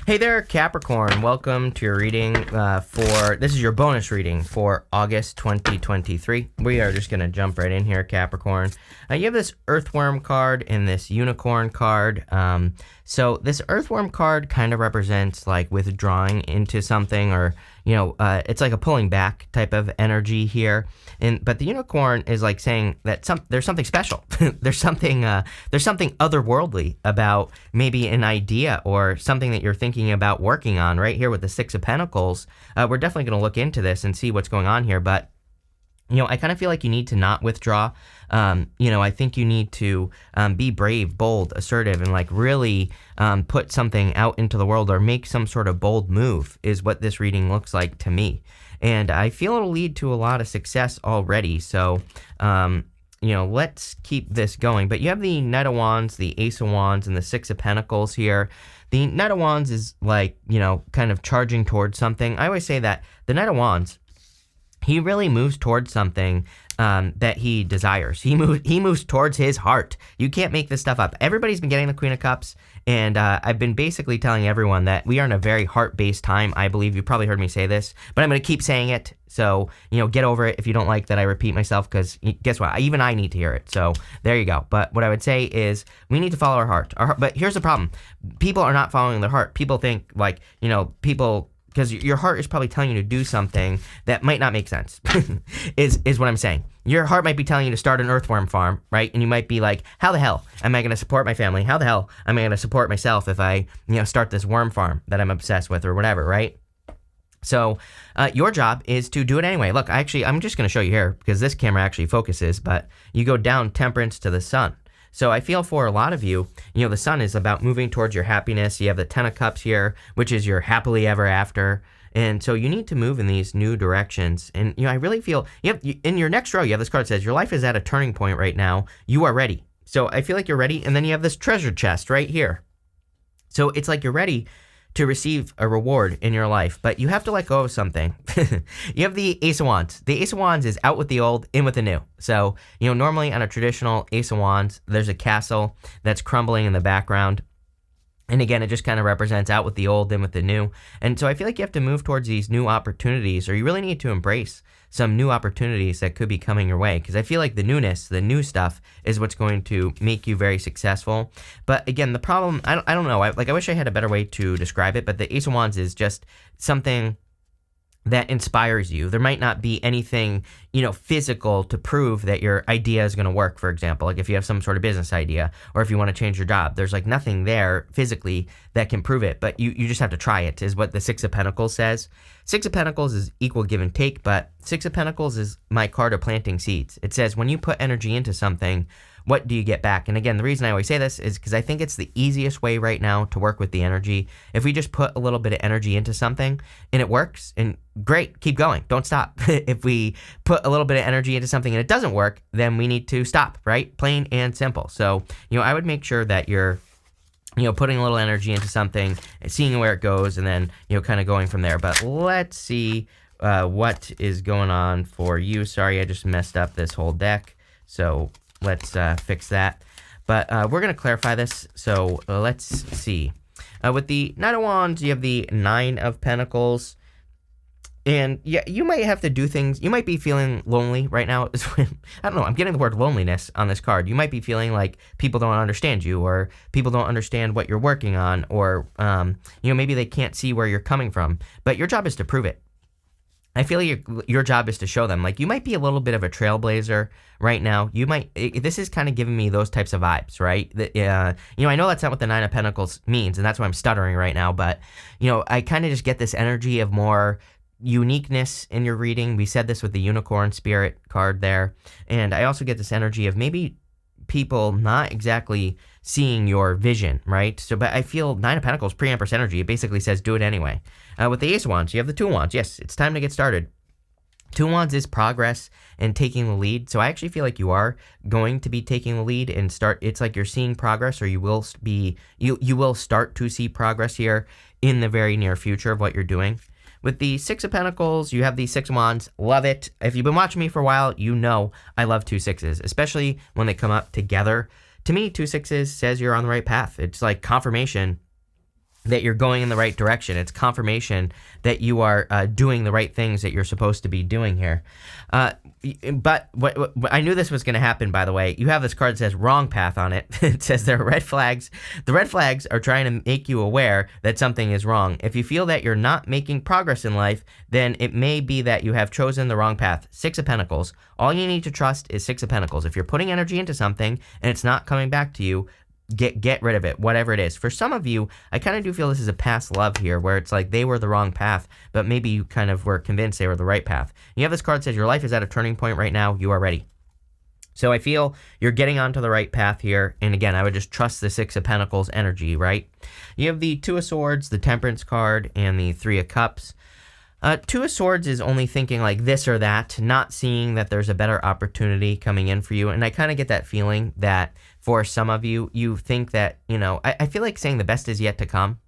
Hey there, Capricorn. Welcome to your reading this is your bonus reading for August 2023. We are just going to jump right in here, Capricorn. You have this Earthworm card and this Unicorn card. So this Earthworm card kind of represents like withdrawing into something, or it's like a pulling back type of energy here. But the Unicorn is like saying that there's something special. there's something otherworldly about maybe an idea or something that you're thinking about working on right here with the Six of Pentacles. We're definitely going to look into this and see what's going on here, but I kind of feel like you need to not withdraw. I think you need to be brave, bold, assertive, and like really put something out into the world or make some sort of bold move is what this reading looks like to me. And I feel it'll lead to a lot of success already. So, let's keep this going. But you have the Knight of Wands, the Ace of Wands, and the Six of Pentacles here. The Knight of Wands is like, kind of charging towards something. I always say that the Knight of Wands, he really moves towards something that he desires. He moves towards his heart. You can't make this stuff up. Everybody's been getting the Queen of Cups, and I've been basically telling everyone that we are in a very heart-based time. I believe you probably heard me say this, but I'm going to keep saying it. So, get over it if you don't like that I repeat myself, because guess what? Even I need to hear it. So there you go. But what I would say is we need to follow our heart. But here's the problem. People are not following their heart. People think like, because your heart is probably telling you to do something that might not make sense, is what I'm saying. Your heart might be telling you to start an earthworm farm, right? And you might be like, how the hell am I going to support my family? How the hell am I going to support myself if I, start this worm farm that I'm obsessed with or whatever, right? So your job is to do it anyway. Look, I'm just going to show you here because this camera actually focuses, but you go down Temperance to the Sun. So I feel for a lot of you, the Sun is about moving towards your happiness. You have the Ten of Cups here, which is your happily ever after. And so you need to move in these new directions. And, I really feel in your next row, you have this card that says your life is at a turning point right now. You are ready. So I feel like you're ready. And then you have this treasure chest right here. So it's like you're ready to receive a reward in your life, but you have to let go of something. You have the Ace of Wands. The Ace of Wands is out with the old, in with the new. So, normally on a traditional Ace of Wands, there's a castle that's crumbling in the background. And again, it just kind of represents out with the old, in with the new. And so I feel like you have to move towards these new opportunities, or you really need to embrace some new opportunities that could be coming your way. Because I feel like the newness, the new stuff, is what's going to make you very successful. But again, the problem, I don't know. I wish I had a better way to describe it, but the Ace of Wands is just something that inspires you. There might not be anything, physical to prove that your idea is going to work, for example. Like if you have some sort of business idea or if you want to change your job, there's like nothing there physically that can prove it, but you just have to try it, is what the Six of Pentacles says. Six of Pentacles is equal give and take, but Six of Pentacles is my card of planting seeds. It says when you put energy into something, what do you get back? And again, the reason I always say this is because I think it's the easiest way right now to work with the energy. If we just put a little bit of energy into something and it works, and great, keep going, don't stop. If we put a little bit of energy into something and it doesn't work, then we need to stop, right? Plain and simple. So, I would make sure that you're putting a little energy into something, seeing where it goes, and then, kind of going from there. But let's see what is going on for you. Sorry, I just messed up this whole deck. So let's fix that. But we're going to clarify this. So let's see. With the Knight of Wands, you have the Nine of Pentacles. And yeah, you might have to do things. You might be feeling lonely right now. I don't know. I'm getting the word loneliness on this card. You might be feeling like people don't understand you, or people don't understand what you're working on, or, maybe they can't see where you're coming from. But your job is to prove it. I feel your job is to show them. Like, you might be a little bit of a trailblazer right now. This is kind of giving me those types of vibes, right? I know that's not what the Nine of Pentacles means, and that's why I'm stuttering right now. But, I kind of just get this energy of more uniqueness in your reading. We said this with the Unicorn Spirit card there. And I also get this energy of maybe people not exactly seeing your vision, right? So, but I feel Nine of Pentacles, pre-Empress energy, it basically says do it anyway. With the Ace of Wands, you have the Two of Wands. Yes, it's time to get started. Two of Wands is progress and taking the lead. So I actually feel like you are going to be taking the lead and start. It's like you're seeing progress, or you will start to see progress here in the very near future of what you're doing. With the Six of Pentacles, you have the Six of Wands. Love it. If you've been watching me for a while, you know I love two sixes, especially when they come up together. To me, two sixes says you're on the right path. It's like confirmation that you're going in the right direction. It's confirmation that you are doing the right things that you're supposed to be doing here. But what I knew this was going to happen, by the way. You have this card that says wrong path on it. It says there are red flags. The red flags are trying to make you aware that something is wrong. If you feel that you're not making progress in life, then it may be that you have chosen the wrong path. Six of Pentacles. All you need to trust is Six of Pentacles. If you're putting energy into something and it's not coming back to you, get rid of it, whatever it is. For some of you, I kind of do feel this is a past love here, where it's like they were the wrong path, but maybe you kind of were convinced they were the right path. You have this card that says your life is at a turning point right now. You are ready. So I feel you're getting onto the right path here. And again, I would just trust the Six of Pentacles energy, right? You have the Two of Swords, the Temperance card, and the Three of Cups. Two of Swords is only thinking like this or that, not seeing that there's a better opportunity coming in for you. And I kind of get that feeling that for some of you, you think that, I feel like saying the best is yet to come.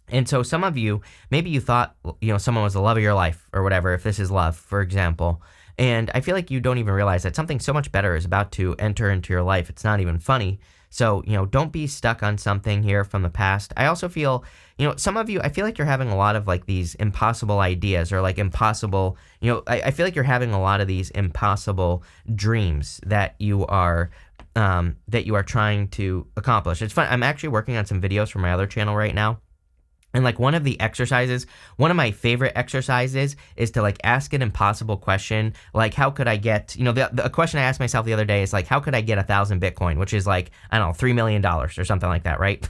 And so some of you, maybe you thought, someone was the love of your life or whatever, if this is love, for example. And I feel like you don't even realize that something so much better is about to enter into your life. It's not even funny. So, don't be stuck on something here from the past. I also feel, some of you, I feel like you're having a lot of like these impossible ideas or like impossible, I feel like you're having a lot of these impossible dreams that you are trying to accomplish. It's fun. I'm actually working on some videos for my other channel right now. And like one of the exercises, one of my favorite exercises is to like ask an impossible question. Like, how could I get, the question I asked myself the other day is like, how could I get 1,000 Bitcoin, which is like, I don't know, $3 million or something like that, right?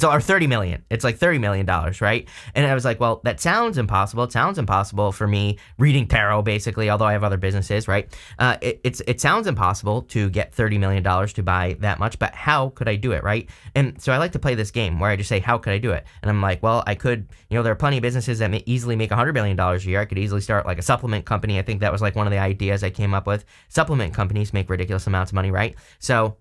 Or 30 million. It's like $30 million, right? And I was like, well, that sounds impossible. It sounds impossible for me reading tarot, basically, although I have other businesses, right? It sounds impossible to get $30 million to buy that much, but how could I do it, right? And so I like to play this game where I just say, how could I do it? And I'm like, well, I could, there are plenty of businesses that may easily make $100 million a year. I could easily start like a supplement company. I think that was like one of the ideas I came up with. Supplement companies make ridiculous amounts of money, right? So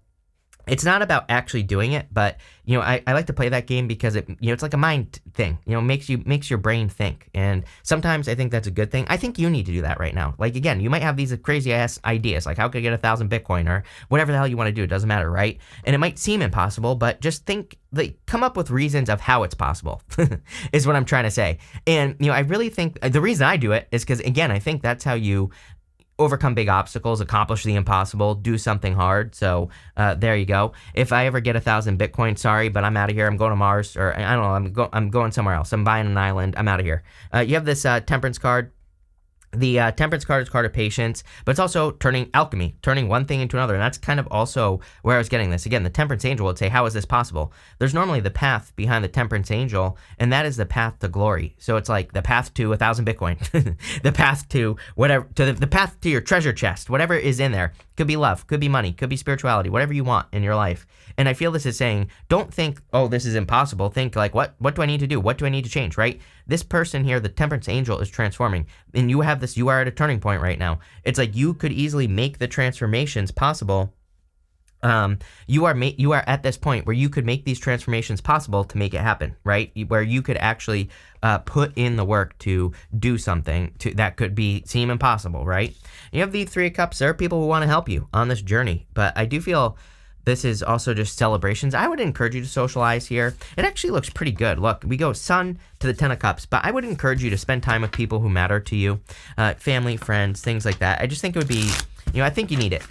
it's not about actually doing it, but, I like to play that game because it's like a mind thing, makes your brain think. And sometimes I think that's a good thing. I think you need to do that right now. Like, again, you might have these crazy ass ideas, like how could I get 1,000 Bitcoin or whatever the hell you want to do. It doesn't matter, right? And it might seem impossible, but just think, like, come up with reasons of how it's possible is what I'm trying to say. And, I really think the reason I do it is because, again, I think that's how you overcome big obstacles, accomplish the impossible, do something hard. So there you go. If I ever get 1,000 Bitcoin, sorry, but I'm out of here. I'm going to Mars, or I don't know. I'm going somewhere else. I'm buying an island. I'm out of here. You have this Temperance card. The Temperance card is card of patience, but it's also turning alchemy, turning one thing into another. And that's kind of also where I was getting this. Again, the Temperance angel would say, how is this possible? There's normally the path behind the Temperance angel, and that is the path to glory. So it's like the path to 1,000 Bitcoin, the path to whatever, to the path to your treasure chest, whatever is in there. Could be love, could be money, could be spirituality, whatever you want in your life. And I feel this is saying, don't think, oh, this is impossible. Think like, what do I need to do? What do I need to change, right? This person here, the Temperance angel, is transforming. And you have this, you are at a turning point right now. It's like you could easily make the transformations possible. You are at this point where you could make these transformations possible to make it happen, right? Where you could actually put in the work to do something that could seem impossible, right? You have the Three of Cups. There are people who want to help you on this journey, but I do feel this is also just celebrations. I would encourage you to socialize here. It actually looks pretty good. Look, we go Sun to the Ten of Cups, but I would encourage you to spend time with people who matter to you, family, friends, things like that. I just think it would be, I think you need it,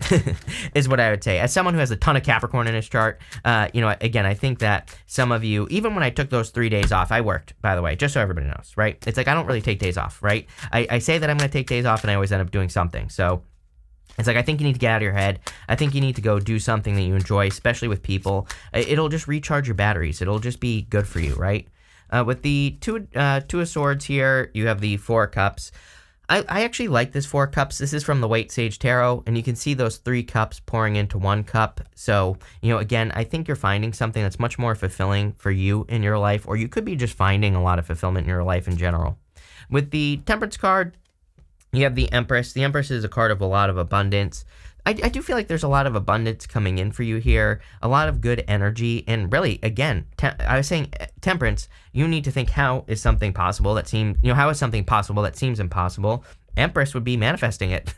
is what I would say. As someone who has a ton of Capricorn in his chart, again, I think that some of you, even when I took those 3 days off, I worked, by the way, just so everybody knows, right? It's like I don't really take days off, right? I say that I'm going to take days off, and I always end up doing something. So it's like, I think you need to get out of your head. I think you need to go do something that you enjoy, especially with people. It'll just recharge your batteries. It'll just be good for you, right? With the two of Swords here, you have the Four of Cups. I actually like this Four of Cups. This is from the White Sage Tarot, and you can see those 3 cups pouring into 1 cup. So, again, I think you're finding something that's much more fulfilling for you in your life, or you could be just finding a lot of fulfillment in your life in general. With the Temperance card, you have the Empress. The Empress is a card of a lot of abundance. I do feel like there's a lot of abundance coming in for you here, a lot of good energy, and really, again, I was saying Temperance, you need to think, how is something possible that seems, how is something possible that seems impossible? Empress would be manifesting it,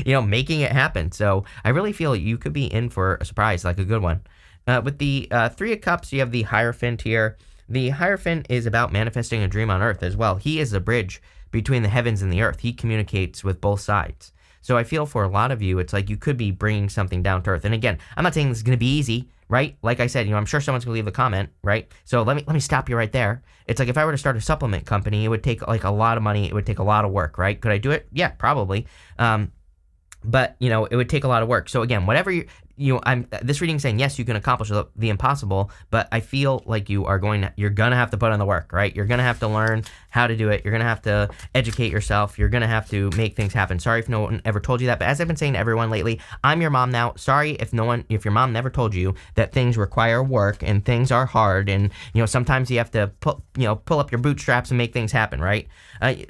making it happen. So I really feel you could be in for a surprise, like a good one. With the Three of Cups, you have the Hierophant here. The Hierophant is about manifesting a dream on earth as well. He is the bridge between the heavens and the earth. He communicates with both sides. So I feel for a lot of you, it's like you could be bringing something down to earth. And again, I'm not saying this is going to be easy, right? Like I said, I'm sure someone's going to leave a comment, right? So let me stop you right there. It's like if I were to start a supplement company, it would take like a lot of money. It would take a lot of work, right? Could I do it? Yeah, probably. But it would take a lot of work. So again, whatever this reading is saying, yes, you can accomplish the impossible, but I feel like you're gonna have to put in the work, right? You're gonna have to learn how to do it. You're gonna have to educate yourself. You're gonna have to make things happen. Sorry if no one ever told you that, but as I've been saying to everyone lately, I'm your mom now. Sorry if your mom never told you that things require work and things are hard, and sometimes you have to pull up your bootstraps and make things happen, right?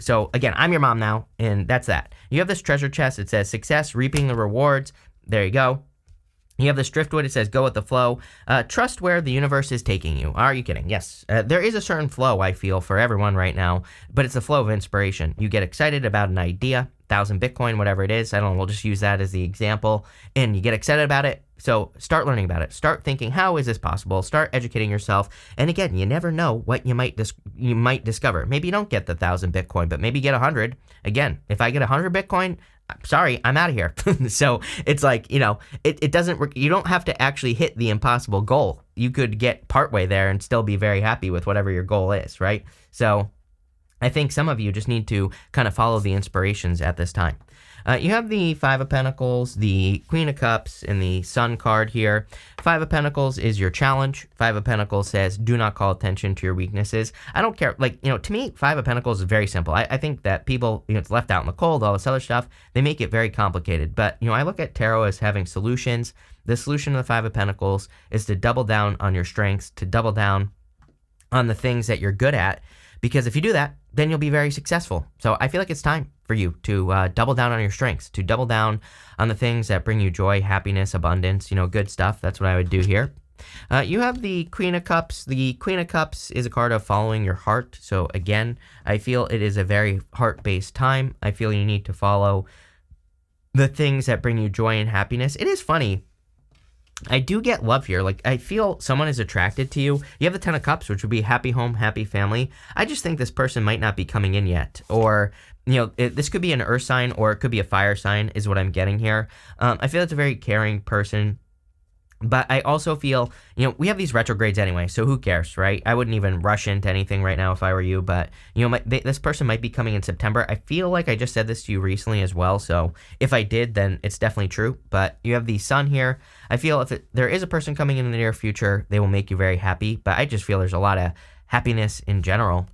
So again, I'm your mom now, and that's that. You have this treasure chest. It says success, reaping the rewards. There you go. You have this driftwood. It says go with the flow. Trust where the universe is taking you. Are you kidding? Yes. There is a certain flow, I feel, for everyone right now, but it's a flow of inspiration. You get excited about an idea, 1,000 Bitcoin, whatever it is. I don't know. We'll just use that as the example. And you get excited about it. So start learning about it. Start thinking, how is this possible? Start educating yourself. And again, you never know what you might discover. Maybe you don't get the 1,000 Bitcoin, but maybe you get 100. Again, if I get 100 Bitcoin, sorry, I'm out of here. So it's like, it doesn't work. You don't have to actually hit the impossible goal. You could get partway there and still be very happy with whatever your goal is, right? So I think some of you just need to kind of follow the inspirations at this time. You have the Five of Pentacles, the Queen of Cups, and the Sun card here. Five of Pentacles is your challenge. Five of Pentacles says, do not call attention to your weaknesses. I don't care. To me, Five of Pentacles is very simple. I think that people, it's left out in the cold, all this other stuff, they make it very complicated. But, I look at tarot as having solutions. The solution of the Five of Pentacles is to double down on your strengths, to double down on the things that you're good at. Because if you do that, then you'll be very successful. So I feel like it's time for you to double down on your strengths, to double down on the things that bring you joy, happiness, abundance, good stuff. That's what I would do here. You have the Queen of Cups. The Queen of Cups is a card of following your heart. So again, I feel it is a very heart-based time. I feel you need to follow the things that bring you joy and happiness. It is funny. I do get love here. Like, I feel someone is attracted to you. You have the Ten of Cups, which would be happy home, happy family. I just think this person might not be coming in yet. Or, this could be an earth sign or it could be a fire sign is what I'm getting here. I feel it's a very caring person. But I also feel, we have these retrogrades anyway, so who cares, right? I wouldn't even rush into anything right now if I were you, but, this person might be coming in September. I feel like I just said this to you recently as well, so if I did, then it's definitely true. But you have the Sun here. I feel if there is a person coming in the near future, they will make you very happy, but I just feel there's a lot of happiness in general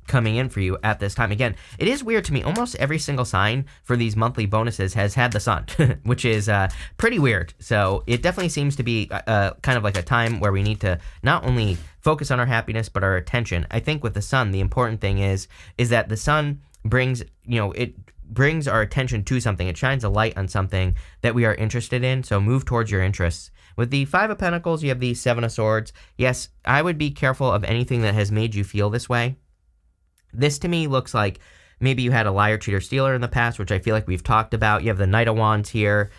coming in for you at this time. Again, it is weird to me. Almost every single sign for these monthly bonuses has had the Sun, which is pretty weird. So it definitely seems to be kind of like a time where we need to not only focus on our happiness, but our attention. I think with the Sun, the important thing is that the Sun brings, it brings our attention to something. It shines a light on something that we are interested in. So move towards your interests. With the Five of Pentacles, you have the Seven of Swords. Yes, I would be careful of anything that has made you feel this way. This to me looks like maybe you had a liar, cheater, stealer in the past, which I feel like we've talked about. You have the Knight of Wands here.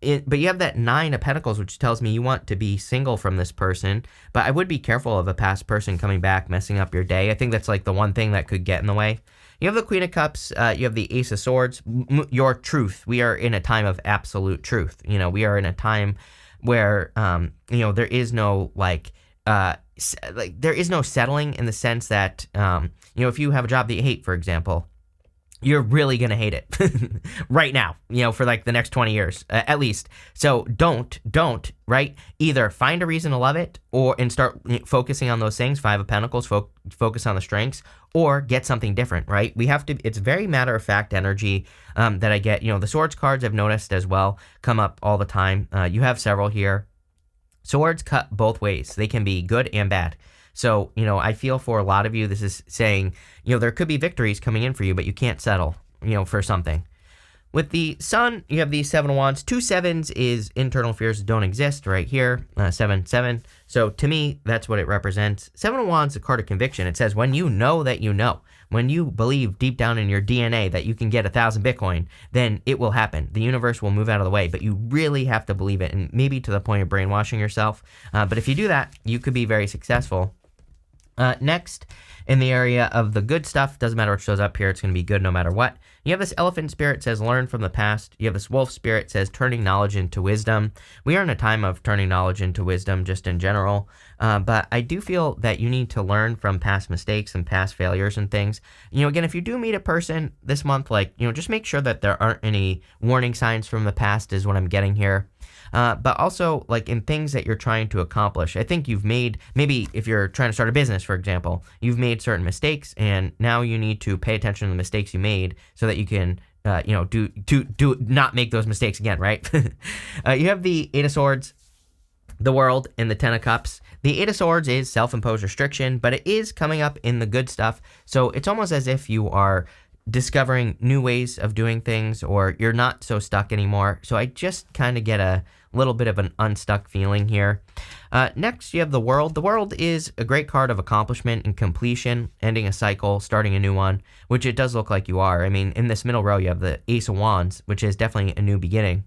But you have that Nine of Pentacles, which tells me you want to be single from this person. But I would be careful of a past person coming back, messing up your day. I think that's like the one thing that could get in the way. You have the Queen of Cups. You have the Ace of Swords. Your truth. We are in a time of absolute truth. We are in a time where, there is no there is no settling in the sense that, if you have a job that you hate, for example, you're really going to hate it right now, for like the next 20 years, at least. So don't, right? Either find a reason to love it and start focusing on those things. Five of Pentacles, focus on the strengths, or get something different, right? It's very matter-of-fact energy that I get. The Swords cards I've noticed as well come up all the time. You have several here. Swords cut both ways. They can be good and bad. So, I feel for a lot of you, this is saying, there could be victories coming in for you, but you can't settle, for something. With the Sun, you have the Seven of Wands. 2 sevens is internal fears that don't exist right here. 7. So to me, that's what it represents. Seven of Wands is a card of conviction. It says when you know that you know, when you believe deep down in your DNA that you can get 1,000 Bitcoin, then it will happen. The universe will move out of the way, but you really have to believe it, and maybe to the point of brainwashing yourself. But if you do that, you could be very successful. Next, in the area of the good stuff, doesn't matter what shows up here, it's going to be good no matter what. You have this elephant spirit, says learn from the past. You have this wolf spirit, says turning knowledge into wisdom. We are in a time of turning knowledge into wisdom just in general, but I do feel that you need to learn from past mistakes and past failures and things. Again, if you do meet a person this month, just make sure that there aren't any warning signs from the past is what I'm getting here. But also, in things that you're trying to accomplish, I think you've made, maybe if you're trying to start a business, for example, you've made certain mistakes, and now you need to pay attention to the mistakes you made so that you can, not make those mistakes again, right? You have the Eight of Swords, the World, and the Ten of Cups. The Eight of Swords is self-imposed restriction, but it is coming up in the good stuff, so it's almost as if you are discovering new ways of doing things, or you're not so stuck anymore. So I just kind of get a little bit of an unstuck feeling here. Next, you have the World. The World is a great card of accomplishment and completion, ending a cycle, starting a new one, which it does look like you are. I mean, in this middle row, you have the Ace of Wands, which is definitely a new beginning.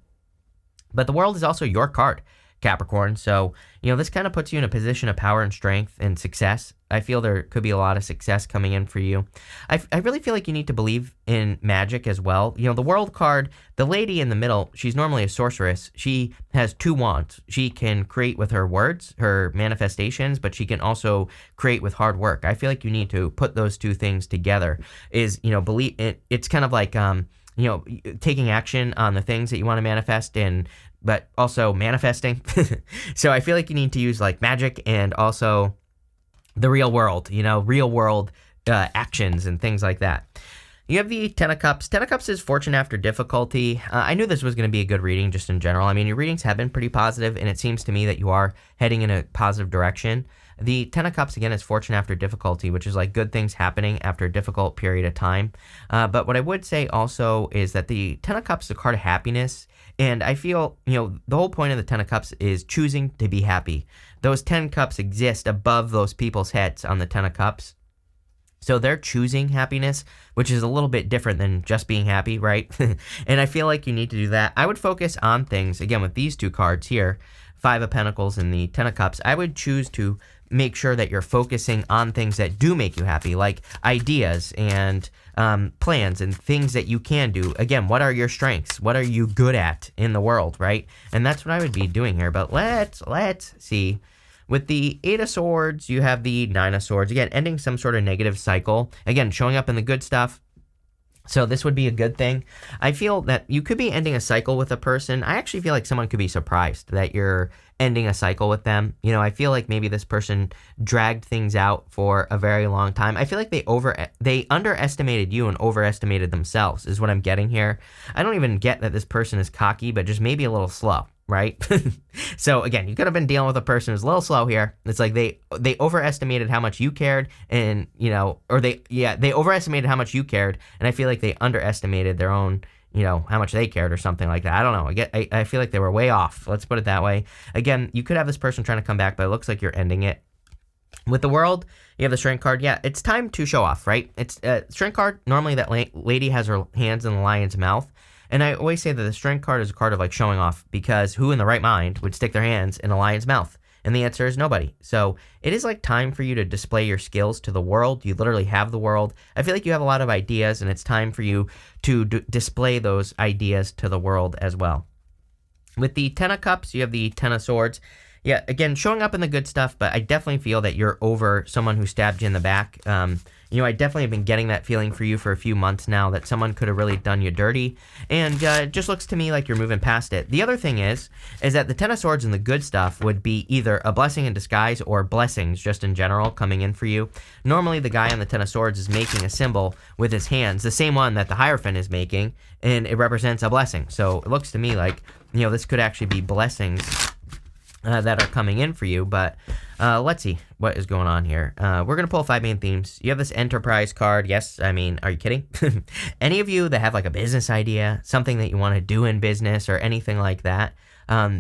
But the World is also your card, Capricorn. So, this kind of puts you in a position of power and strength and success. I feel there could be a lot of success coming in for you. I really feel like you need to believe in magic as well. The World card, the lady in the middle, she's normally a sorceress. She has two wands. She can create with her words, her manifestations, but she can also create with hard work. I feel like you need to put those two things together. Believe it. It's kind of like, taking action on the things that you want to manifest but also manifesting. So I feel like you need to use magic and also the real world, real world actions and things like that. You have the Ten of Cups. Ten of Cups is fortune after difficulty. I knew this was going to be a good reading just in general. I mean, your readings have been pretty positive, and it seems to me that you are heading in a positive direction. The Ten of Cups, again, is fortune after difficulty, which is good things happening after a difficult period of time. But what I would say also is that the Ten of Cups is a card of happiness. And I feel, the whole point of the Ten of Cups is choosing to be happy. Those 10 cups exist above those people's heads on the Ten of Cups. So they're choosing happiness, which is a little bit different than just being happy, right? And I feel like you need to do that. I would focus on things, again, with these two cards here, Five of Pentacles and the Ten of Cups. I would choose to make sure that you're focusing on things that do make you happy, like ideas and plans and things that you can do. Again, what are your strengths? What are you good at in the world, right? And that's what I would be doing here. But let's see. With the Eight of Swords, you have the Nine of Swords. Again, ending some sort of negative cycle. Again, showing up in the good stuff. So this would be a good thing. I feel that you could be ending a cycle with a person. I actually feel like someone could be surprised that you're ending a cycle with them. I feel like maybe this person dragged things out for a very long time. I feel like they underestimated you and overestimated themselves is what I'm getting here. I don't even get that this person is cocky, but just maybe a little slow, right? So again, you could have been dealing with a person who's a little slow here. It's like they overestimated how much you cared, and they overestimated how much you cared, and I feel like they underestimated their own, how much they cared or something like that. I don't know. I feel like they were way off. Let's put it that way. Again, you could have this person trying to come back, but it looks like you're ending it. With the World, you have the Strength card. Yeah, it's time to show off, right? It's Strength card. Normally that lady has her hands in the lion's mouth. And I always say that the Strength card is a card of showing off, because who in the right mind would stick their hands in a lion's mouth? And the answer is nobody. So it is time for you to display your skills to the world. You literally have the world. I feel like you have a lot of ideas, and it's time for you to display those ideas to the world as well. With the Ten of Cups, you have the Ten of Swords. Yeah, again, showing up in the good stuff, but I definitely feel that you're over someone who stabbed you in the back. I definitely have been getting that feeling for you for a few months now, that someone could have really done you dirty, and it just looks to me like you're moving past it. The other thing is that the Ten of Swords and the good stuff would be either a blessing in disguise or blessings just in general coming in for you. Normally, the guy on the Ten of Swords is making a symbol with his hands, the same one that the Hierophant is making, and it represents a blessing. So it looks to me like, this could actually be blessings that are coming in for you. But let's see what is going on here. We're going to pull 5 main themes. You have this Enterprise card. Yes, I mean, are you kidding? Any of you that have a business idea, something that you want to do in business or anything like that,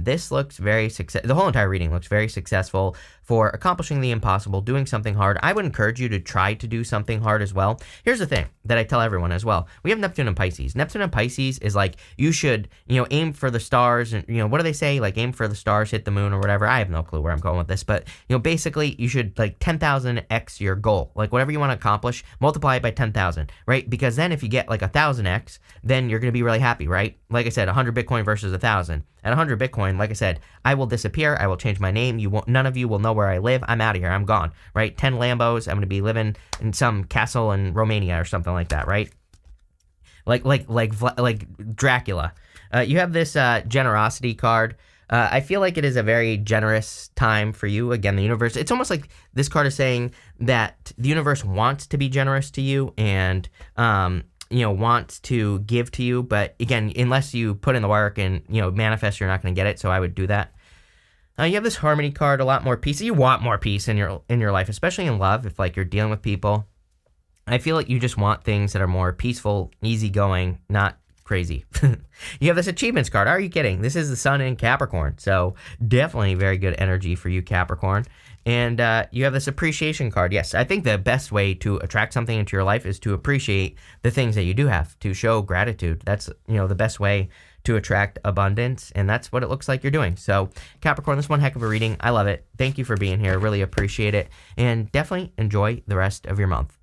this looks very the whole entire reading looks very successful for accomplishing the impossible, doing something hard. I would encourage you to try to do something hard as well. Here's the thing that I tell everyone as well. We have Neptune and Pisces. Neptune and Pisces is like, you should, aim for the stars, and, what do they say? Like, aim for the stars, hit the moon, or whatever. I have no clue where I'm going with this, but, basically, you should, like, 10,000x your goal. Like, whatever you want to accomplish, multiply it by 10,000, right? Because then if you get, like, 1,000x, then you're going to be really happy, right? Like I said, 100 Bitcoin versus 1,000. At 100 Bitcoin, like I said, I will disappear. I will change my name. None of you will know where I live. I'm out of here. I'm gone, right? 10 Lambos. I'm going to be living in some castle in Romania or something like that, right? Like Dracula. You have this generosity card. I feel like it is a very generous time for you. Again, the universe, it's almost like this card is saying that the universe wants to be generous to you and, wants to give to you. But again, unless you put in the work and, manifest, you're not going to get it. So I would do that. You have this harmony card, a lot more peace. You want more peace in your life, especially in love. If like you're dealing with people, I feel like you just want things that are more peaceful, easygoing, not crazy. You have this achievements card. Are you kidding? This is the sun in Capricorn. So definitely very good energy for you, Capricorn. And you have this appreciation card. Yes, I think the best way to attract something into your life is to appreciate the things that you do have, to show gratitude. That's, the best way to attract abundance. And that's what it looks like you're doing. So Capricorn, this one heck of a reading. I love it. Thank you for being here. Really appreciate it. And definitely enjoy the rest of your month.